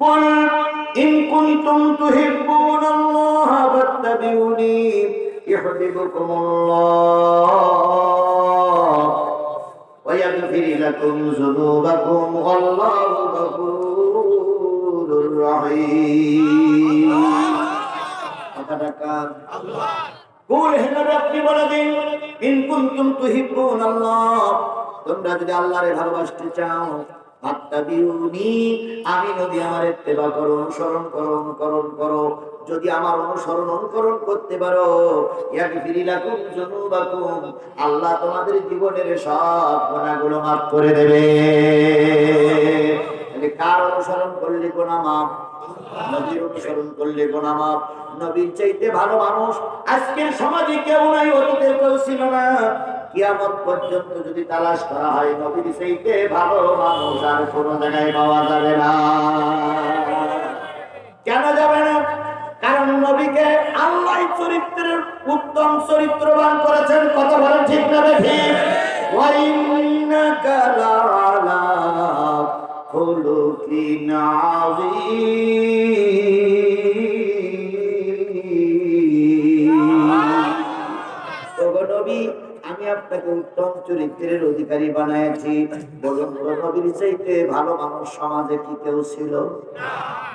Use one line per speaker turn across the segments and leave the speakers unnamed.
কুল in কুনতুম তুহিব্বুনাল্লাহা ফাত্তাবিউনি ইউহিব্বুকুমুল্লাহ ওয়া ইয়াগফির লাকুম যুনুবাকুম ওয়াল্লাহু গফুরুর রহিম। আল্লাহ কুল হে নবী আপনি বলে দিন ইন কুনতুম তুহিব্বুনাল্লাহ, তোমরা যদি আল্লাহরে ভালোবাসতে চাও, ফাত্তাবিউনি আমি নবী আমার ইত্তেবা করো, অনুসরণ করো। যদি আমার অনুসরণ করতে পারো, ইয়াগফির লাকুম যুনুবাকুম, আল্লাহ তোমাদের জীবনের সব গুনাহগুলো মাফ করে দেবে। তাহলে কার অনুসরণ করলে গুনাহ মাফ? নবীর অনুসরণ করলে গুনাহ মাফ। নবীর চাইতে ভালো মানুষ আজকের সমাজে কেউ নাই, অতীতের কেউ ছিল না। কিয়ামত পর্যন্ত যদি তালাশ করা হয়, নবীর চাইতে ভালো মানুষ আর কোনো জায়গায় পাওয়া যাবে না। কেন যাবে না? কারণ নবীকে আল্লাহ চরিত্রের উত্তম চরিত্রবান করেছেন। কথা বলেন ঠিক না ঠিক? ওয়া ইন্নাকা লাআলা খুলুকিন আযীম। নবী আমি আপনাকে উত্তম চরিত্রের অধিকারী বানাইছি। বলুন নবীর চাইতে ভালো মানুষ সমাজে কি কেউ ছিল?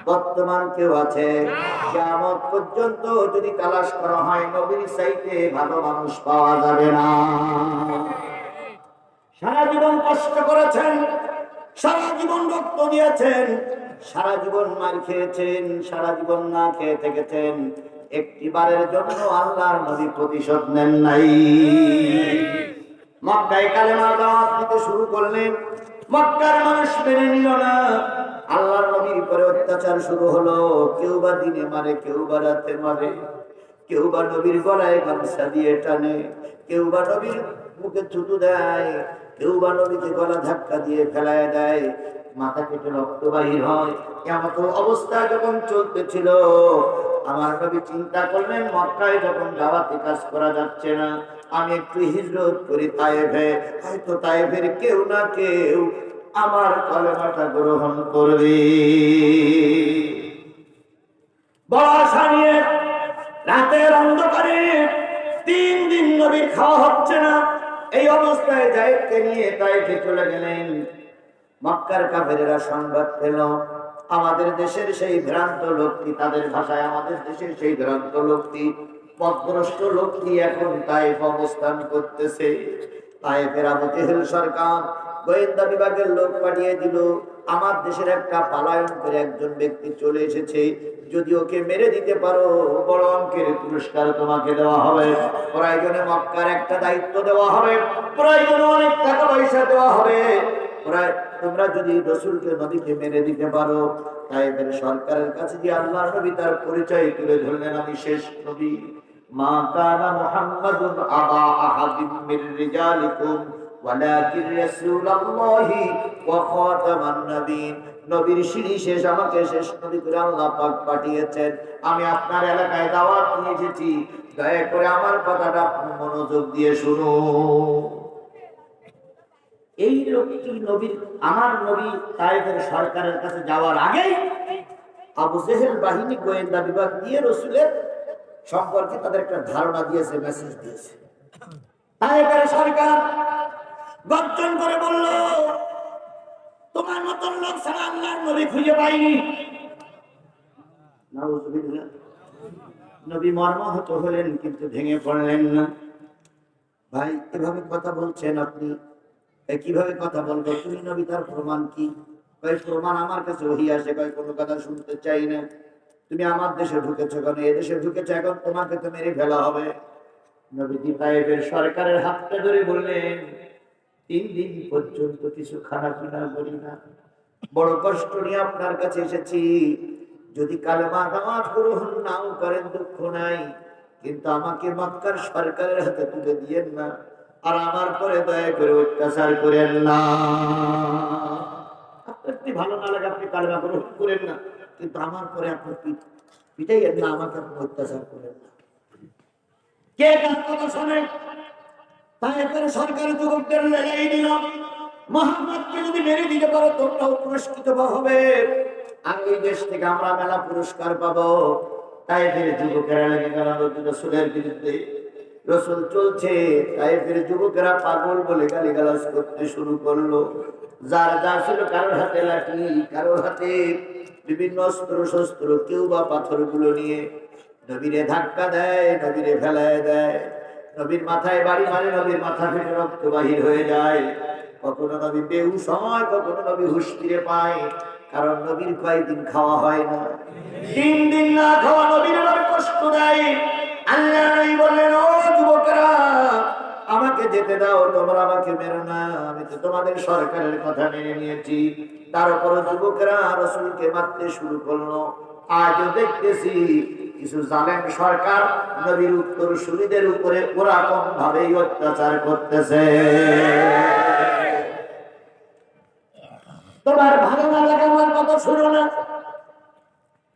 বর্তমান কেউ আছে? কিয়ামত পর্যন্ত যদি তালাশ করা হয়, নবীর চাইতে ভালো মানুষ পাওয়া যাবে না। সারা জীবন কষ্ট করেছেন, সারা জীবন রক্ত দিয়েছেন, সারা জীবন মার খেয়েছেন, সারা জীবন না খেয়ে থেকেছেন। একটিবারের জন্য আল্লাহর নবী প্রতিশোধ নেন নাই। মক্কায় কালেমার দাওয়াত দিতে শুরু করলেন, মক্কার মানুষ মেনে নিল না। আল্লাহর নবীর উপরে অত্যাচার শুরু হলো। কেউ বা দিনে মারে, কেউ বা রাতে মারে, কেউ বা নবীর গলায় গামছা দিয়ে টানে, কেউ বা নবীর মুখে থুতু দেয়, কেউ বা নবীকে গলা ধাক্কা দিয়ে ফেলায় দেয়, মাথা কেটে রক্ত বাহির হয়। এমন অবস্থা যখন চলতেছিল, আমার নবী চিন্তা করলেন, মক্কায় যখন দাওয়াতি কাজ করা যাচ্ছে না, আমি একটু হিজরত করি তায়েফে, হয়তো তায়েফের কেউ না কেউ আমার কলেমাটা গ্রহণ করবে। বড় আশা নিয়ে রাতের অন্ধকারে 3 দিন নবীর খাওয়া হচ্ছে না। এই অবস্থায় যায়েদকে নিয়ে তায়েফে চলে গেলেন। মক্কার কাফেরেরা সংবাদ পেল, আমাদের দেশের সেই ভ্রান্ত লোকটি, তাদের ভাষায় আমাদের দেশের সেই ভ্রান্ত লোকটি, পথভ্রষ্ট লোকটি এখন তায়েফ অবস্থান করতেছে। তায়েফের আবু জেহেল সরকার গোয়েন্দা বিভাগের লোক পাঠিয়ে দিল, আমার দেশের একটা পালায়ন করে একজন ব্যক্তি চলে এসেছে, যদি ওকে মেরে দিতে পারো বড় অঙ্কের পুরস্কার তোমাকে দেওয়া হবে, প্রয়োজনে মক্কার একটা দায়িত্ব দেওয়া হবে, প্রয়োজনে অনেক টাকা পয়সা দেওয়া হবে। তোমরা যদি রাসূলকে নবীকে মেরে দিতে পারো। তায়েফের সরকারের কাছে যে আল্লাহর নবী তার পরিচয় তুলে ধরলেন, আমি শেষ নবী। মা কানা মুহাম্মাদুন আবা আহাদিম মির রিজালিকুম ওয়ালাকিন রাসূলুল্লাহি ওয়া খাতামান নবিয়্যিন। নবীর সিঁড়ি শেষ, আমাকে শেষ নবী করে আল্লাহ পাক পাঠিয়েছেন। আমি আপনার এলাকায় দাওয়াত নিয়ে এসেছি, দয়া করে আমার কথাটা মনোযোগ দিয়ে শুনুন। এই লোকটি নবীর, আমার নবী তায়েফের সরকারের কাছে যাওয়ার আগেই আবু জেহেল বাহিনী গোয়েন্দা বিভাগ দিয়ে রাসূলের সম্পর্কে তাদের একটা ধারণা দিয়েছে, মেসেজ দিয়েছে। তায়েফের সরকার গর্জন করে বলল, তোমার মতন লোক ছাড়া আল্লাহর নবী খুঁজে পাইনি। নাউযুবিল্লাহ। নবী মর্মাহত হলেন, কিন্তু ভেঙে পড়লেন না। ভাই এভাবে কথা বলছেন আপনি, কিভাবে কথা বলবো? তুমি নবী, তার প্রমাণ কি? কয় প্রমাণ আমার কাছে ওহী আসে, কয় কোনো কথা শুনতে চাই না। তুমি আমার দেশে ঢুকেছো কেন? এ দেশে ঢুকেছো, এখন তোমাকে তো মেরে ফেলা হবে। নবীজি তায়েফের সরকারের হাতটা ধরে বললেন, 3 দিন পর্যন্ত কিছু খানা পিনা করি না, বড় কষ্ট নিয়ে আপনার কাছে এসেছি। যদি কালেমা নামাজ গ্রহণ নাও করেন দুঃখ নাই, কিন্তু আমাকে মক্কার সরকারের হাতে তুলে দিয়েন না, আর আমার পরে দয়া করে অত্যাচার করেন না। আপনার যদি ভালো না লাগে আপনি কালেমা গ্রহণ করেন না, কিন্তু আমার পরে আপনি পিটাইয়েন না, আমাকে আপনি অত্যাচার করেন না। কে কার কথা শোনে? তায়েফের সরকার যুবকদের লেগাই দিল, মুহাম্মদকে যদি মেরে দিতে পারো তোমরাও পুরস্কৃত হবে। আর ওই দেশ থেকে আমরা মেলা পুরস্কার পাবো। তায়েফের যুবকেরা লেগে গেল রাসূলের বিরুদ্ধে। রাসূল চলছে, তায়েফের যুবকেরা পাগল বলে গালিগালাজ করতে শুরু করলো। যার যা ছিল, কারোর হাতে লাঠি, কারোর হাতে বিভিন্ন অস্ত্র শস্ত্র, কেউ বা পাথরগুলো নিয়ে নবীরে ধাক্কা দেয়, নবীরে ফেলায় দেয়। নবীর মাথায় বাড়ি মারে, নবীর মাথা ফেটে রক্ত বাহির হয়ে যায়। কখনো নবী বেহুশ হয়, কখনো নবী হুঁশ ফিরে পায়। কারণ নবীর কয়েকদিন খাওয়া হয় না, 3 দিন না খাওয়া নবীর কষ্ট দেয়। আল্লাহ নবী বললেন, ও যুবকেরা, আমাকে যেতে দাও, তোমরা আমাকে মেরো না। আমি তো তোমাদের সরকারের কথা মেনে নিয়েছি। তারপর যুবকেরা রাসূলকে মারতে শুরু করলো। আজও দেখতেছি কিছু জালেম সরকার নবীর উত্তরসূরিদের উপরে ওরকম ভাবেই অত্যাচার করতেছে। তোমার ভালো না লাগে আমার কথা শুনো না,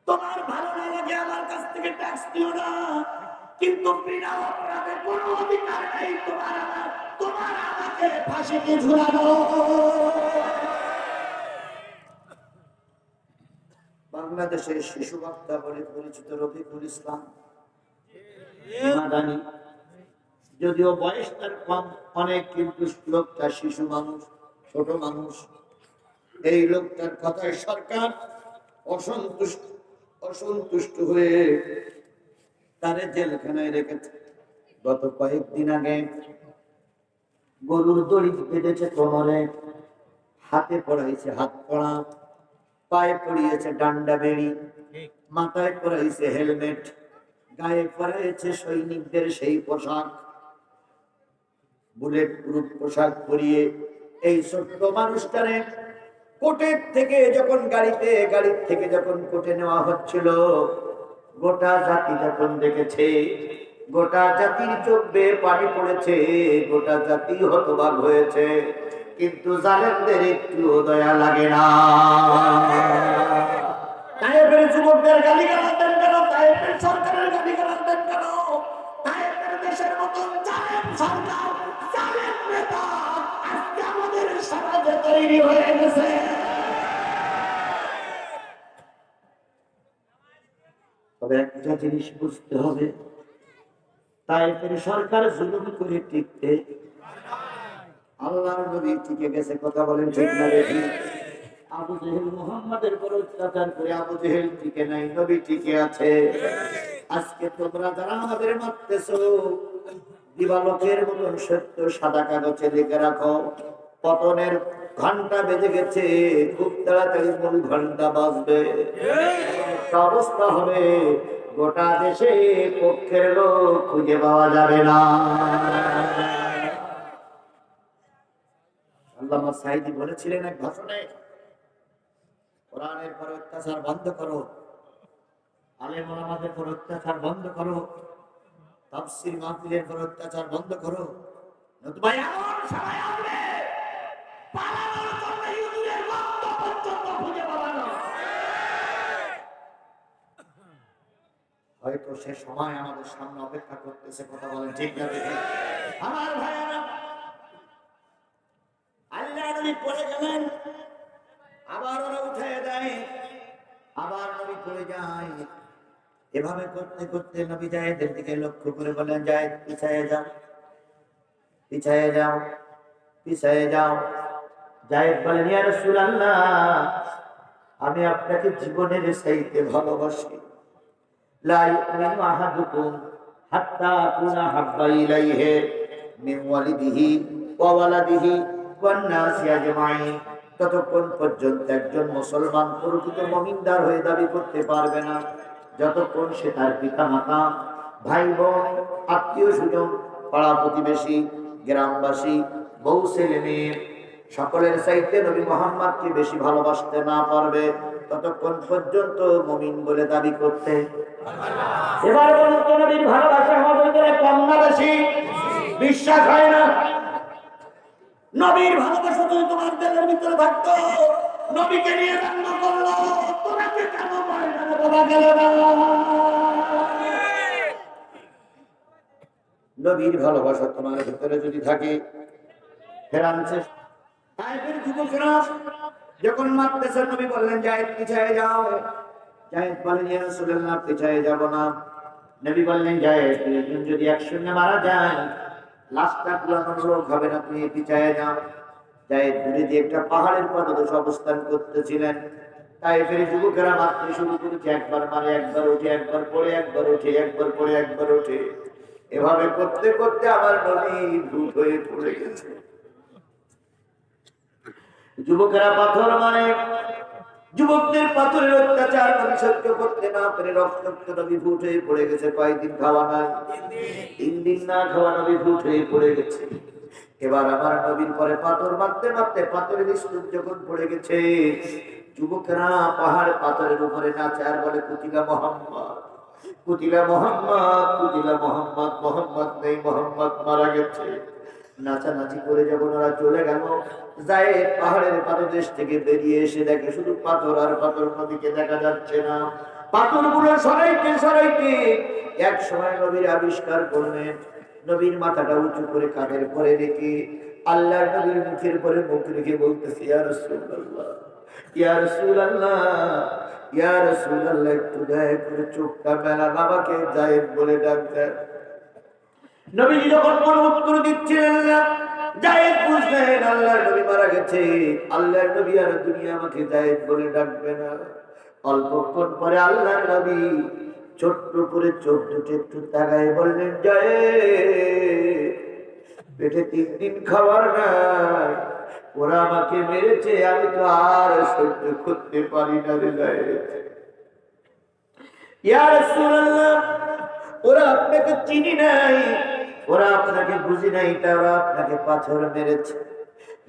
তোমার ভালো না লাগে আমার কাছ থেকে ট্যাক্স দিও না, কিন্তু বিনা অপরাধে কোনো অধিকার নেই তোমার আমার, তোমার আমাকে ফাঁসিতে ঝুলানো। বাংলাদেশের শিশু বক্তা বলে পরিচিত রফিকুল ইসলাম মাদানী, যদিও বয়স তার কম অনেক, কিন্তু লোকটা শিশু মানুষ, ছোট মানুষ। এই লোকটার কথায় সরকার অসন্তুষ্ট হয়ে তারে জেলখানায় রেখেছে। গত কয়েকদিন আগে গরুর দড়ি বেঁধেছে কোমরে, হাতে পড়াইছে হাত পড়া, পায়ে পড়িয়েছে ডান্ডা বেড়ি, মাথায় পড়াইছে হেলমেট, গায়ে পড়াইছে সৈনিকদের সেই পোশাক, বুলেট প্রুফ পোশাক পরিয়ে এই ছোট্ট মানুষটারে কোর্টের থেকে যখন গাড়ির থেকে যখন কোর্টে নেওয়া হচ্ছিল, গোটা জাতি যখন দেখেছে, গোটা জাতির চোখ বেয়ে পানি পড়েছে, গোটা জাতি হতবাক হয়েছে। কিন্তু জালেমদের একটু দয়া লাগে না। তায়েফের যুবকদের গালিগালাজ দেন কেন? তায়েফের সরকারের গালিগালাজ দেন কেন? তায়েফের দেশের মতন জালেম সরকার, জালেম নেতা আজকে আমাদের সমাজে তৈরি হয়ে গেছে। তবে একটা জিনিস বুঝতে হবে, তায়েফের সরকার জুলুম করে টিকতে, আল্লাহর নবী টিকে গেছে। কথা বলেন ঠিক না? দেখি আবু জেহেল মুহাম্মাদের উপর অত্যাচার করে আবু জেহেল টিকে নাই, নবী টিকে আছে। আজকে তোমরা যারা আমাদের মারতেছো, দিবালোকের মতন সত্য সাদা কাগজে লিখে রাখো, পতনের ঘন্টা বেজে গেছে, খুব তাড়াতাড়ি মূল ঘন্টা বাজবে। অবস্থা হবে গোটা দেশে পক্ষের লোক খুঁজে পাওয়া যাবে না। আল্লামা সাঈদী বলেছিলেন এক ভাষণে, কোরআনের পর অত্যাচার বন্ধ করো, আলেম ওলামাদের পর অত্যাচার বন্ধ করো, তাফসীর মাহফিলের পর অত্যাচার বন্ধ করো, নতুবা এমন সময় আসবে পালানোর জন্য ইহুদিদের রক্ত পর্যন্ত খুঁজে পাবে না। হয়তো সে সময় আমাদের সামনে অপেক্ষা করতেছে। কথা বলেন ঠিক না? আমার ভাইয়েরা, আল্লাহ নবী পড়ে গেলেন, আবার ওরা উঠে দেয়, আবার নবী পড়ে যায়। এভাবে করতে করতে নবী জায়েদের দিকে লক্ষ্য করে বলেন, জায়েদ পিছায়ে যাও, পিছায়ে যাও, পিছায়ে যাও। জায়েদ বলেন, ইয়া রাসূলুল্লাহ, আমি আপনাকে জীবনের চাইতে ভালোবাসি। লা ইউমিনু আহাদুকুম হাত্তা আকুনা হাব্বা ইলাইহি মিন ওয়ালিদিহি ওয়া ওয়ালাদিহি ওয়ান নাসি আজমাইন। ততক্ষণ পর্যন্ত একজন মুসলমান প্রকৃত মুমিনদার হয়ে দাবি করতে পারবে না, যতক্ষণ সে তার পিতা মাতা, ভাই বোন, আত্মীয় স্বজন, পাড়া প্রতিবেশী, গ্রামবাসী, বউ ছেলে মেয়ে সকলের চাইতে নবী মুহাম্মদকে বেশি ভালোবাসতে না পারবে, ততক্ষণ পর্যন্ত মুমিন বলে দাবি করতে। এবার বলুন তো, নবীর ভালোবাসা আমাদের ভিতরে কম না বেশি? বিশ্বাস হয় না? নবীর ভালোবাসা যদি তোমার দিলের ভিতরে থাকতো, নবীকে নিয়ে রান্না করলো, তোমাকে কেন ময়দানে বলা গেল না? নবীর ভালোবাসা তোমার ভিতরে যদি থাকে, ফেরান তায়েফের যুবকেরা যখন মারতেছে, নবী বললেন জায়েদ পিছায়ে যাও। জায়েদ বলেন ইয়া রাসূলুল্লাহ পিছায়ে যাব না। নবী বললেন জায়েদ যদি একসঙ্গে মারা যায় লাশটা কুলানোর লোক হবে না, তুমি পিছায়ে যাও। জায়েদ দূরে দিয়ে একটা পাহাড়ের পাদদেশে অবস্থান করতেছিলেন। তায়েফের যুবকেরা মারতে শুরু করেছে, একবার মারে একবার ওঠে, একবার পড়ে একবার ওঠে, একবার পড়ে একবার ওঠে। এভাবে করতে করতে আমার নবী ভূত হয়ে পড়ে গেছে। যুবকেরা পাথর মানে, যুবকদের পাথরের অত্যাচার নবী সহ্য করতে না পেরে রক্তাক্ত নবী ভূত হয়ে পড়ে গেছে। কয়েকদিন খাওয়া নাই, 3 দিন না খাওয়া নবী ভূত হয়ে পড়ে গেছে। এবার আমার নবীর পরে পাথর মারতে মারতে পাথরের স্তূপ যখন পড়ে গেছে, যুবকেরা পাহাড় পাথরের উপরে নাচে আর বলে কুতিলা মোহাম্মদ, কুতিলা মোহাম্মদ, কুতিলা মোহাম্মদ, মোহাম্মদ নেই, মোহাম্মদ মারা গেছে। নাচানাচি করে যখন ওরা চলে গেল, জায়েদ পাহাড়ের পাদদেশ থেকে বেরিয়ে এসে দেখে শুধু পাথর আর পাথর, নবীকে দেখা যাচ্ছে না। পাথরগুলো সরাইতে সরাইতে এক সময় নবীর আবিষ্কার করলেন। নবীর মাথাটা উঁচু করে কাঁধের পরে রেখে আল্লাহর নবীর মুখের পরে মুখ রেখে বলতেছে ইয়া রাসূলুল্লাহ, ইয়া রাসূলুল্লাহ, ইয়া রাসূলুল্লাহ, একটু দয়া করে চোখটা মেলান, আমাকে জায়েদ বলে ডাকতেন। নবীজি যখন কোন উত্তর দিচ্ছিলেন না, জায়েদ বুঝলেন আল্লাহর নবী মারা গেছে। আল্লাহর নবী আর দুনিয়া আমাকে জায়েদ বলে ডাকবে না। অল্পক্ষণ পরে আল্লাহর নবী ছোট্ট করে চোখ দুটো একটু তাকায় বললেন জায়েদ, পেটে 3 দিন খাবার নাই, ওরা আমাকে মেরেছে, আমি তো আর সহ্য করতে পারি না রে জায়েদ। ইয়া রাসূলুল্লাহ, ওরা আপনাকে চিনি নাই, ওরা আপনাকে বুঝি নাই, তারা আপনাকে পাথর মেরেছে।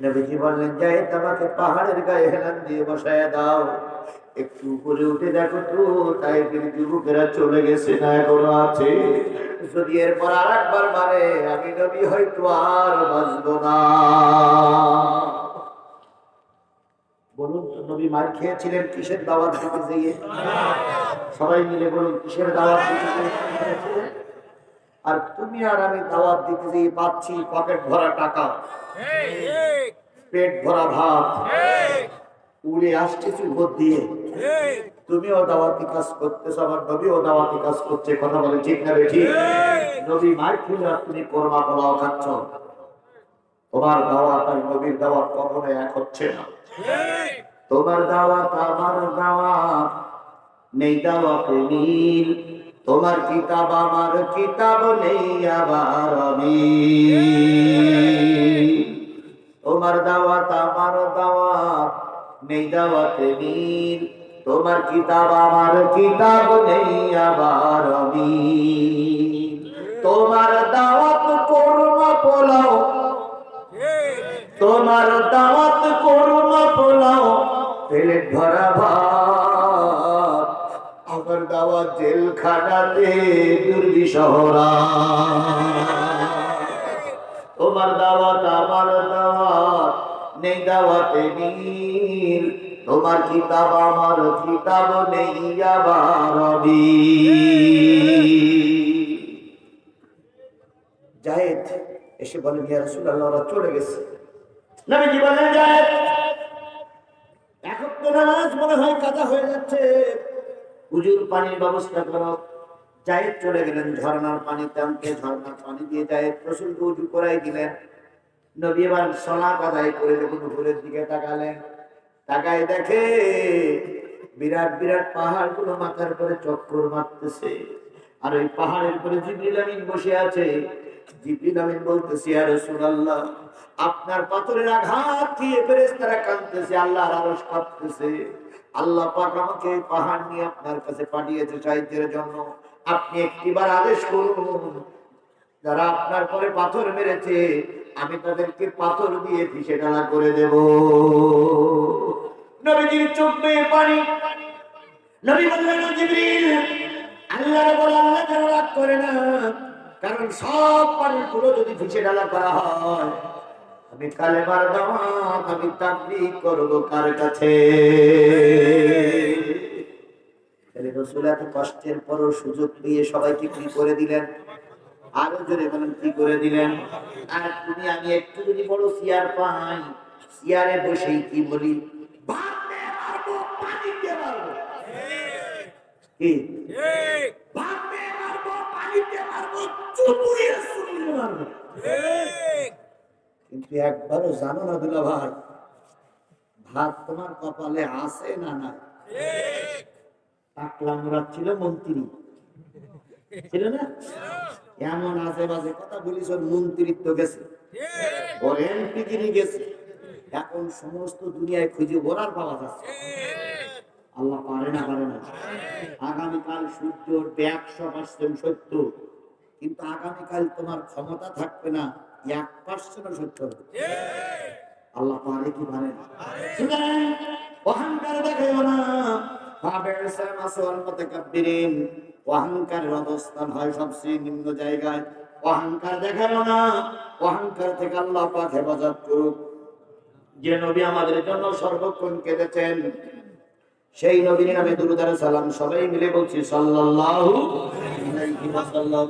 নবীজি বললেন জায়েদ, আমাকে পাহাড়ের গায়ে হেলান দিয়ে বসায় দাও, একটু উপরে উঠে দেখো তো তায়েফের যুবকেরা চলে গেছে না এখনো আছে। যদি এরপর আরেকবার মারে আমি নবী হয়তো আর বাঁচবো না। বলুন তো নবী মার খেয়েছিলেন কিসের দাওয়াত দিতে গিয়ে? সবাই মিলে বলুন কিসের দাওয়াত দিতে গিয়ে? আর তুমি আর আমি দাওয়াত দিতে গিয়ে পাচ্ছি পকেট ভরা টাকা, পেট ভরা ভাত, উড়ে আসতেছি ভোট দিয়ে। তুমিও দাওয়াতি কাজ করতেছ, আমার নবীও দাওয়াতি কাজ করছে। কথা বলে ঠিক না বেঠিক? নবী মার খেলে তুমি কোরমা পোলাও খাচ্ছ। তোমার দাওয়াত আর নবীর দাওয়াত কখনো এক হচ্ছে না। তোমার দাওয়াত আমার দাওয়াত, নেই দাওয়াতে মিল। তোমার কিতাব আমার কিতাব, নেই আবার মিল। তোমার দাওয়াত আমার দাওয়াত, নেই দাওয়াতে মিল। তোমার কিতাব আমার কিতাব, নেই আবার মিল। তোমার দাওয়াত কোরমা পোলাও, তোমার দাওয়াত কোরমা পোলাও, পেট ভরা ভাত। আমার দাওয়াত জেলখানাতে দুর্বিষহরা। তোমার দাওয়াত আমার দাওয়াত, নেই দাওয়াতে মিল। তোমার কিতাব আমার কিতাব, নেই আবার মিল। জায়েদ এসে বলেন ইয়া রাসূলুল্লাহ, ওরা চলে গেছে। নবীজি বলেন জায়েদ, এখন তো নামাজ মনে হয় কাজা হয়ে যাচ্ছে, হুজুর পানির ব্যবস্থা করো। জায়েদ চলে গেলেন ঝর্ণার পানি টানতে, ঝর্ণার পানি দিয়ে জায়েদ রাসূলকে উজু করাই দিলেন। নবী এবার সালাত আদায় করে যখন উপরের দিকে তাকালেন, তাকায় দেখে বিরাট বিরাট পাহাড়গুলো মাথার উপরে চক্কর মারতেছে। আর ওই পাহাড়ের উপরে জিবরিল আমিন বসে আছে। জিবরিল আমিন বলতেছে ইয়া রাসূলুল্লাহ, আপনার পাথরের আঘাত খেয়ে ফেরেশতারা কাঁদতেছে, আল্লাহর আরশ কাঁপতেছে। আল্লাহ পাক আমাকে পাহাড় নিয়ে আপনার কাছে পাঠিয়েছে সাহায্যের জন্য। আপনি একটিবার আদেশ করুন, যারা আপনার পরে পাথর মেরেছে আমি তাদেরকে পাথর দিয়ে পিষে ঢালা করে দেব। নবীজির চোখ বেয়ে পানি। নবী বললেন জিবরিল, আল্লাহর বলে আল্লাহ যেন রাগ করে না, কারণ সব পানিগুলো যদি পিষে ঢালা করা হয় আমি কালেমার দাওয়াত, আমি তাবলীগ করব কার কাছে? রাসূল এত কষ্টের পরও সুযোগ নিয়ে সবাইকে কি করে দিলেন? আরো জোরে বলেন কি করে দিলেন? আর তুমি আমি একটু যদি বড় চেয়ার পাই, চেয়ারে বসেই কি বলি, ভাতে মারবো পানিতে মারবো, কি ভাতে মারবো পানিতে মারবো, চুপুয়ে চুপুয়ে মারবো। কিন্তু একবারও জানো না দুলা ভাই, ভাত তোমার কপালে আছে না না? টাকলা মুরাদ ছিল মন্ত্রী, ছিল না? এমন আজে বাজে কথা বলিস, ওর মন্ত্রিত্ব গেছে, ওর এমপিগিরি গেছে, এখন সমস্ত দুনিয়ায় খুঁজে ওরার পাওয়া যাচ্ছে। আল্লাহ পারে না, পারে না। আগামীকাল সূর্য উঠবে 100% সত্য, কিন্তু আগামীকাল তোমার ক্ষমতা থাকবে না 1% সত্য হবে। আল্লাহ পারে কি পারে না? অহংকার দেখাইও না। অহংকারের অবস্থান হয় সবচেয়ে নিম্ন জায়গায়। অহংকার দেখাইও না, অহংকার থেকে আল্লাহ পাক হেফাজত করুক। যে নবী আমাদের জন্য সর্বক্ষণ কেঁদেছেন, সেই নবীর নামে দুরূদ আর সালাম সবাই মিলে বলছি সাল্লাল্লাহু আলাইহি ওয়াসাল্লাম।